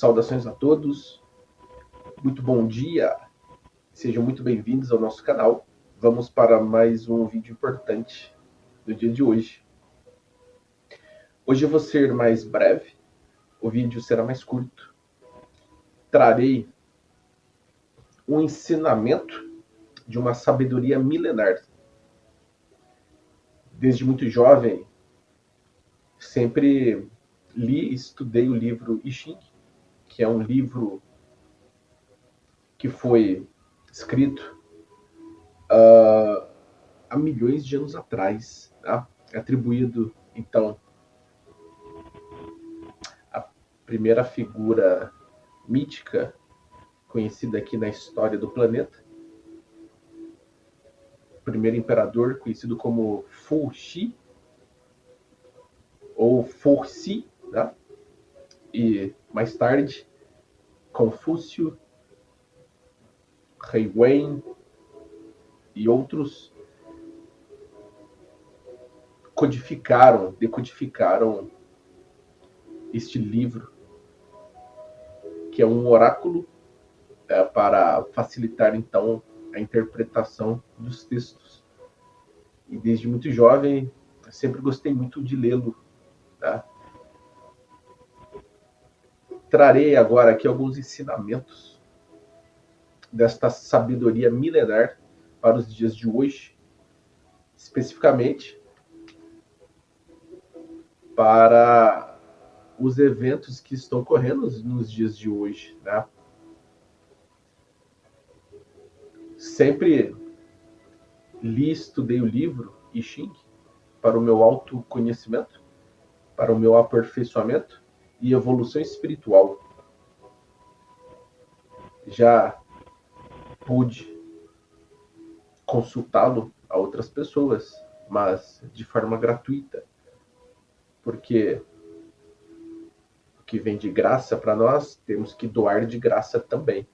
Saudações a todos, muito bom dia, sejam muito bem-vindos ao nosso canal. Vamos para mais um vídeo importante do dia de hoje. Hoje eu vou ser mais breve, o vídeo será mais curto. Trarei um ensinamento de uma sabedoria milenar. Desde muito jovem, sempre li e estudei o livro I Ching, que é um livro que foi escrito há milhões de anos atrás, tá? Atribuído, então, à primeira figura mítica conhecida aqui na história do planeta, o primeiro imperador conhecido como Fu Xi, ou Fu Xi, tá? E mais tarde, Confúcio, Rei Wen e outros decodificaram este livro, que é um oráculo para facilitar, então, a interpretação dos textos. E desde muito jovem, sempre gostei muito de lê-lo. Tá? Trarei agora aqui alguns ensinamentos desta sabedoria milenar para os dias de hoje, especificamente para os eventos que estão ocorrendo nos dias de hoje, né? Sempre li e estudei o livro I Ching para o meu autoconhecimento, para o meu aperfeiçoamento e evolução espiritual. Já pude consultá-lo a outras pessoas, mas de forma gratuita, porque o que vem de graça para nós, temos que doar de graça também.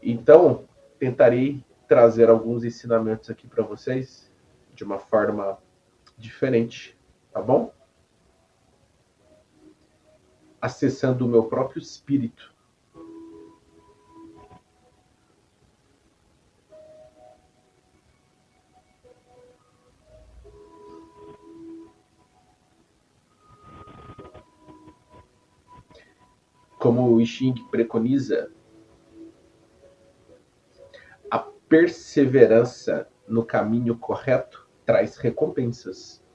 Então, tentarei trazer alguns ensinamentos aqui para vocês de uma forma diferente, tá bom? Acessando o meu próprio espírito. Como o I Ching preconiza, a perseverança no caminho correto traz recompensas.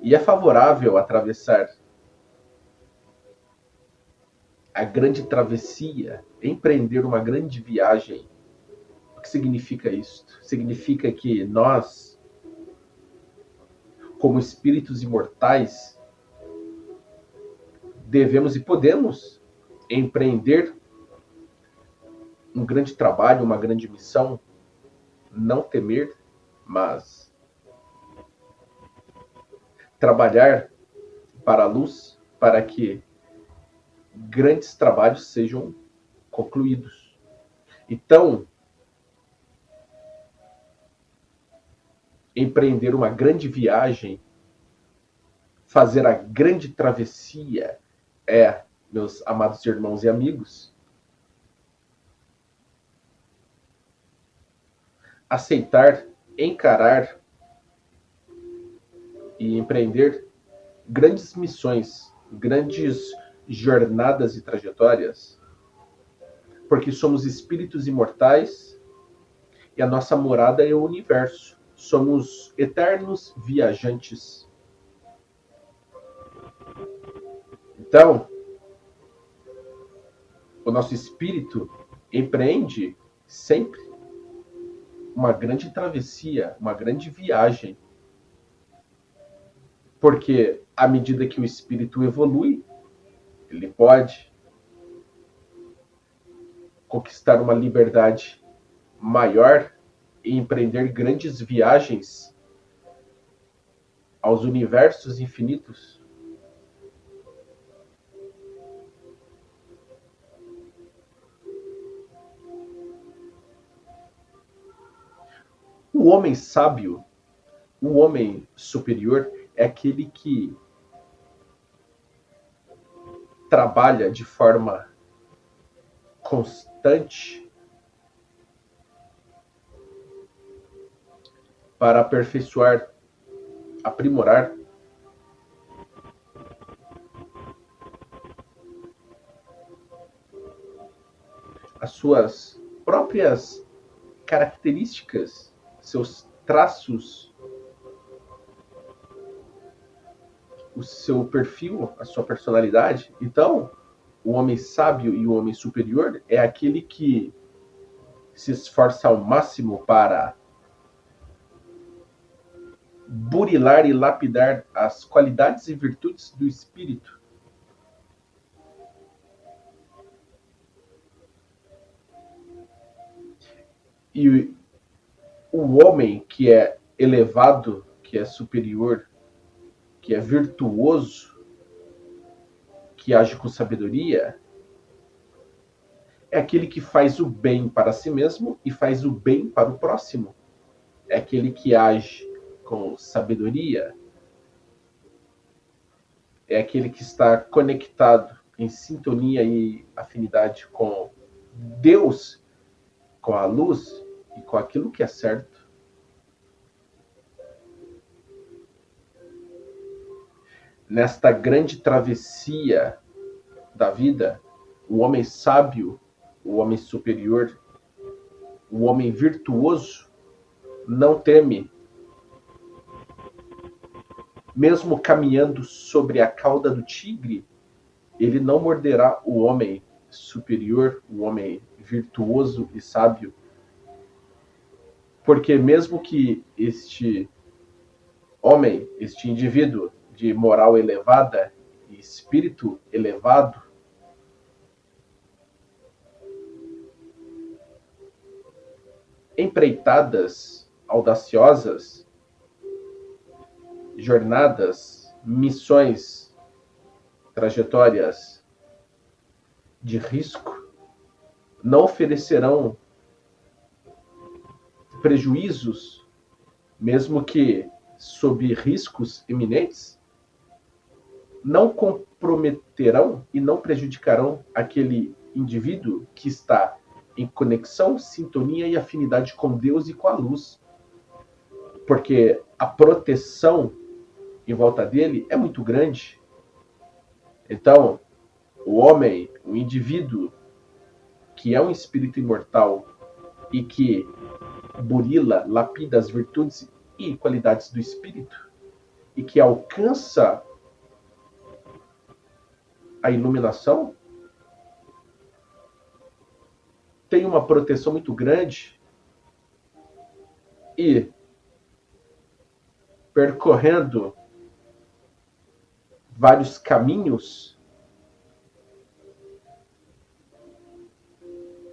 E é favorável atravessar a grande travessia, empreender uma grande viagem. O que significa isso? Significa que nós, como espíritos imortais, devemos e podemos empreender um grande trabalho, uma grande missão, não temer, mas trabalhar para a luz, para que grandes trabalhos sejam concluídos. Então, empreender uma grande viagem, fazer a grande travessia meus amados irmãos e amigos, aceitar, encarar e empreender grandes missões, grandes jornadas e trajetórias, porque somos espíritos imortais e a nossa morada é o universo. Somos eternos viajantes. Então, o nosso espírito empreende sempre uma grande travessia, uma grande viagem. Porque à medida que o espírito evolui, ele pode conquistar uma liberdade maior e empreender grandes viagens aos universos infinitos. O homem sábio, o homem superior, é aquele que trabalha de forma constante para aperfeiçoar, aprimorar as suas próprias características, seus traços, o seu perfil, a sua personalidade. Então, o homem sábio e o homem superior é aquele que se esforça ao máximo para burilar e lapidar as qualidades e virtudes do espírito. E o homem que é elevado, que é superior, que é virtuoso, que age com sabedoria, é aquele que faz o bem para si mesmo e faz o bem para o próximo. É aquele que age com sabedoria, é aquele que está conectado em sintonia e afinidade com Deus, com a luz e com aquilo que é certo. Nesta grande travessia da vida, o homem sábio, o homem superior, o homem virtuoso não teme, mesmo caminhando sobre a cauda do tigre, ele não morderá o homem superior, o homem virtuoso e sábio, porque mesmo que este homem, este indivíduo de moral elevada e espírito elevado, empreitadas audaciosas, jornadas, missões, trajetórias de risco, não oferecerão prejuízos, mesmo que sob riscos iminentes, não comprometerão e não prejudicarão aquele indivíduo que está em conexão, sintonia e afinidade com Deus e com a luz. Porque a proteção em volta dele é muito grande. Então, o homem, o indivíduo que é um espírito imortal e que burila, lapida as virtudes e qualidades do espírito e que alcança a iluminação, tem uma proteção muito grande e percorrendo vários caminhos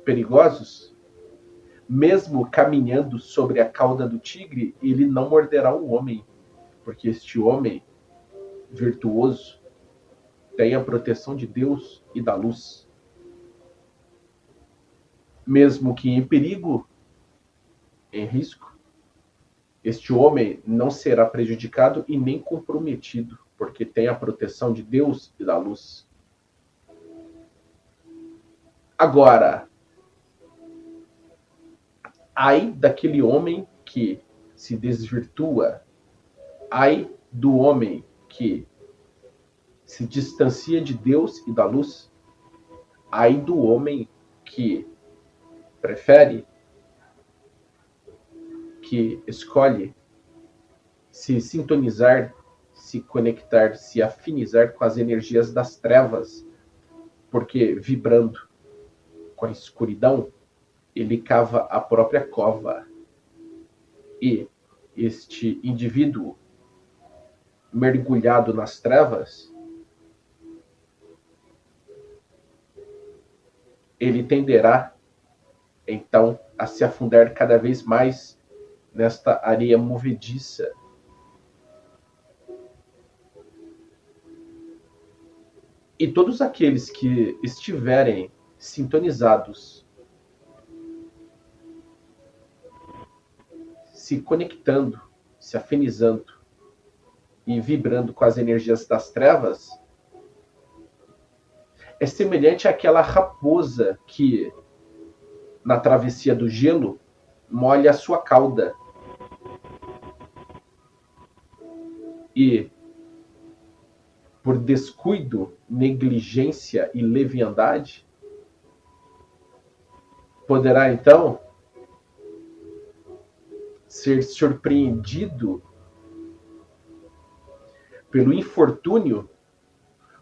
perigosos, mesmo caminhando sobre a cauda do tigre, ele não morderá o homem, porque este homem virtuoso tem a proteção de Deus e da luz. Mesmo que em perigo, em risco, este homem não será prejudicado e nem comprometido, porque tem a proteção de Deus e da luz. Agora, ai daquele homem que se desvirtua, ai do homem que se distancia de Deus e da luz, ai do homem que prefere, que escolhe se sintonizar, se conectar, se afinizar com as energias das trevas, porque vibrando com a escuridão, ele cava a própria cova. E este indivíduo mergulhado nas trevas, ele tenderá então a se afundar cada vez mais nesta areia movediça. E todos aqueles que estiverem sintonizados, se conectando, se afinizando e vibrando com as energias das trevas, é semelhante àquela raposa que, na travessia do gelo, molha a sua cauda. E, por descuido, negligência e leviandade, poderá então ser surpreendido pelo infortúnio,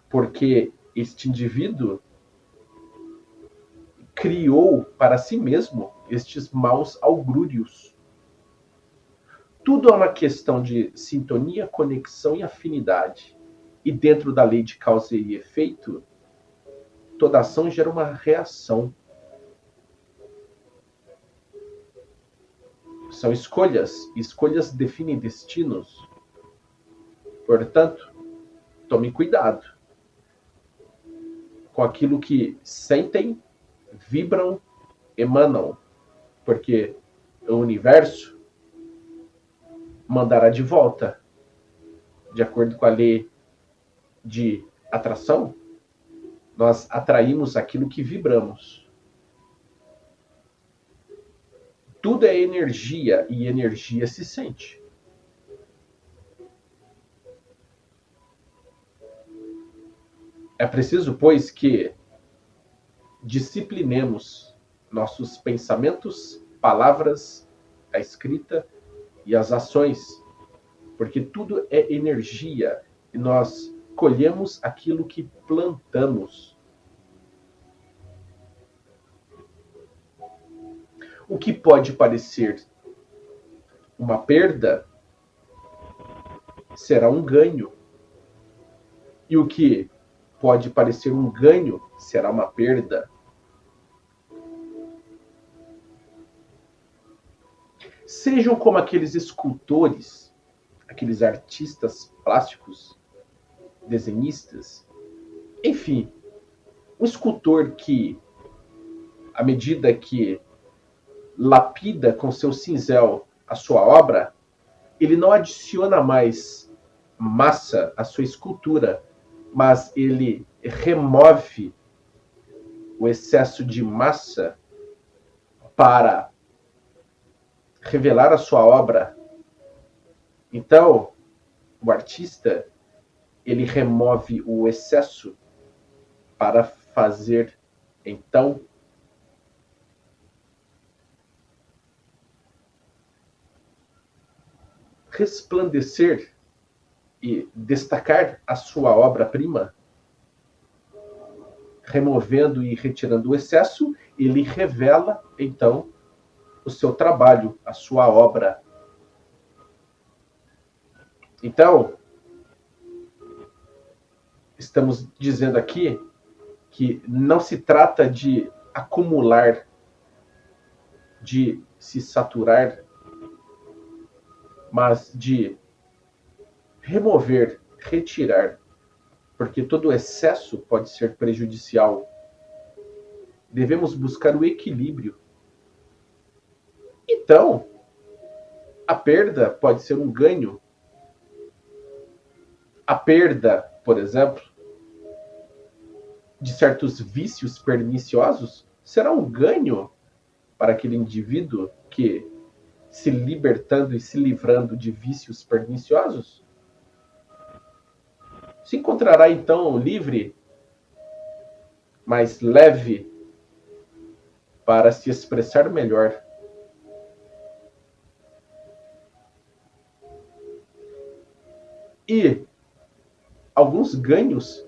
porque este indivíduo criou para si mesmo estes maus augúrios. Tudo é uma questão de sintonia, conexão e afinidade. E dentro da lei de causa e efeito, toda ação gera uma reação. São escolhas, e escolhas definem destinos. Portanto, tome cuidado com aquilo que sentem, vibram, emanam, porque o universo mandará de volta, de acordo com a lei de atração. Nós atraímos aquilo que vibramos. Tudo é energia e energia se sente. É preciso, pois, que disciplinemos nossos pensamentos, palavras, a escrita e as ações, porque tudo é energia e nós colhemos aquilo que plantamos. O que pode parecer uma perda será um ganho. E o que pode parecer um ganho será uma perda. Sejam como aqueles escultores, aqueles artistas plásticos, desenhistas, enfim, um escultor que, à medida que lapida com seu cinzel a sua obra, ele não adiciona mais massa à sua escultura, mas ele remove o excesso de massa para revelar a sua obra. Então, o artista, ele remove o excesso para fazer, então, resplandecer e destacar a sua obra-prima. Removendo e retirando o excesso, ele revela, então, o seu trabalho, a sua obra. Então, estamos dizendo aqui que não se trata de acumular, de se saturar, mas de remover, retirar, porque todo excesso pode ser prejudicial. Devemos buscar o equilíbrio. Então, a perda pode ser um ganho. A perda, por exemplo, de certos vícios perniciosos será um ganho para aquele indivíduo que, se libertando e se livrando de vícios perniciosos, se encontrará então livre, mais leve, para se expressar melhor. E alguns ganhos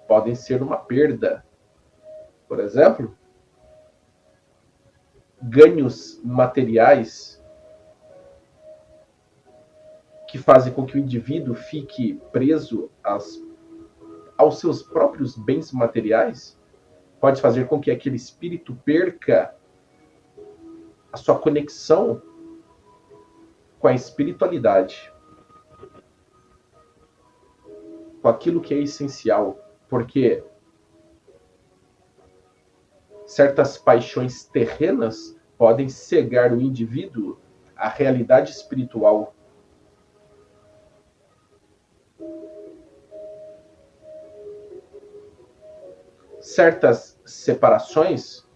podem ser uma perda. Por exemplo, ganhos materiais que fazem com que o indivíduo fique preso aos seus próprios bens materiais, pode fazer com que aquele espírito perca a sua conexão com a espiritualidade, com aquilo que é essencial, porque certas paixões terrenas podem cegar o indivíduo à realidade espiritual. certas separações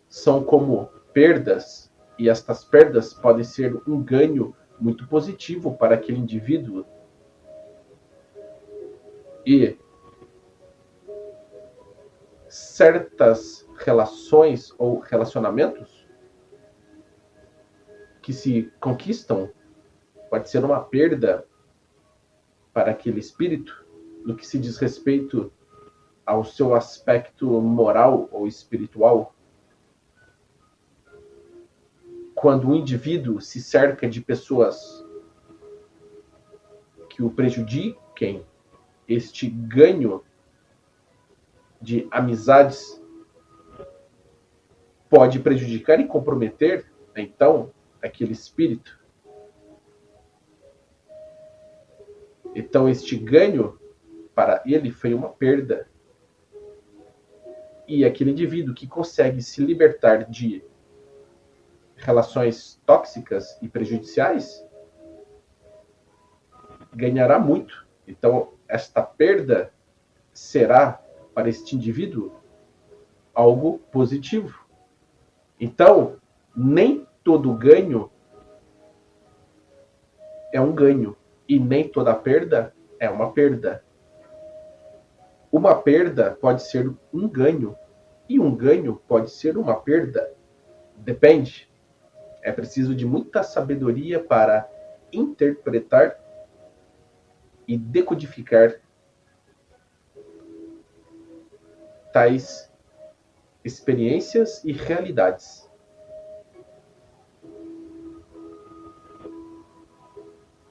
são como perdas, e estas perdas podem ser um ganho muito positivo para aquele indivíduo. E certas relações ou relacionamentos que se conquistam pode ser uma perda para aquele espírito no que se diz respeito ao seu aspecto moral ou espiritual. Quando o indivíduo se cerca de pessoas que o prejudiquem, este ganho de amizades pode prejudicar e comprometer, então, aquele espírito. Então, este ganho, para ele, foi uma perda. E aquele indivíduo que consegue se libertar de relações tóxicas e prejudiciais ganhará muito. Então, esta perda será, para este indivíduo, algo positivo. Então, nem todo ganho é um ganho, e nem toda perda é uma perda. Uma perda pode ser um ganho, e um ganho pode ser uma perda. Depende. É preciso de muita sabedoria para interpretar e decodificar tais experiências e realidades.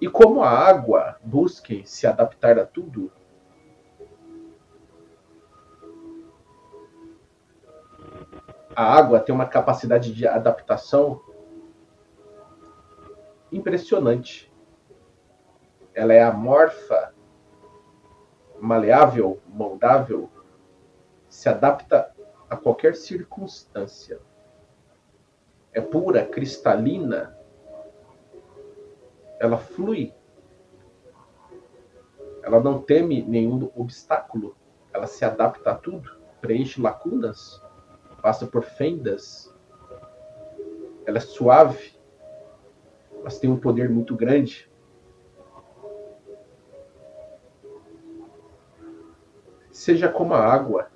E como a água busca se adaptar a tudo, a água tem uma capacidade de adaptação impressionante. Ela é amorfa, maleável, moldável, se adapta a qualquer circunstância. É pura, cristalina, ela flui. Ela não teme nenhum obstáculo, ela se adapta a tudo, preenche lacunas, passa por fendas. Ela é suave, mas tem um poder muito grande. Seja como a água.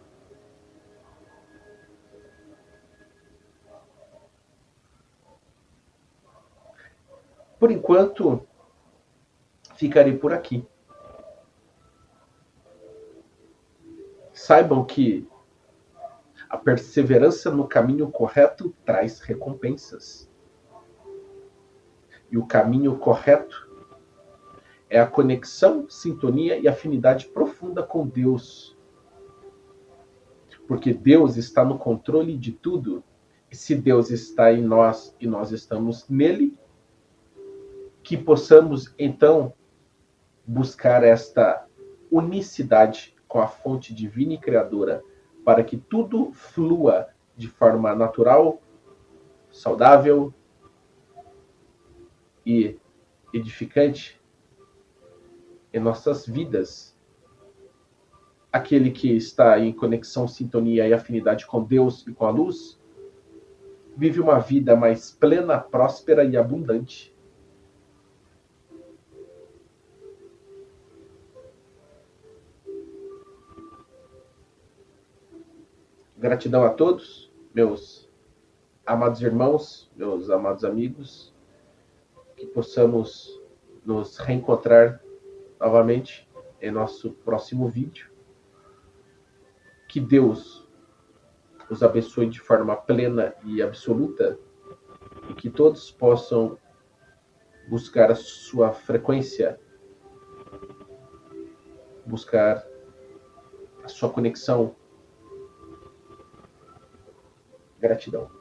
Por enquanto, ficarei por aqui. Saibam que a perseverança no caminho correto traz recompensas. E o caminho correto é a conexão, sintonia e afinidade profunda com Deus. Porque Deus está no controle de tudo. E se Deus está em nós e nós estamos nele, que possamos, então, buscar esta unicidade com a fonte divina e criadora, para que tudo flua de forma natural, saudável e edificante em nossas vidas. Aquele que está em conexão, sintonia e afinidade com Deus e com a luz, vive uma vida mais plena, próspera e abundante. Gratidão a todos, meus amados irmãos, meus amados amigos, que possamos nos reencontrar novamente em nosso próximo vídeo. Que Deus os abençoe de forma plena e absoluta e que todos possam buscar a sua frequência, buscar a sua conexão. Gratidão.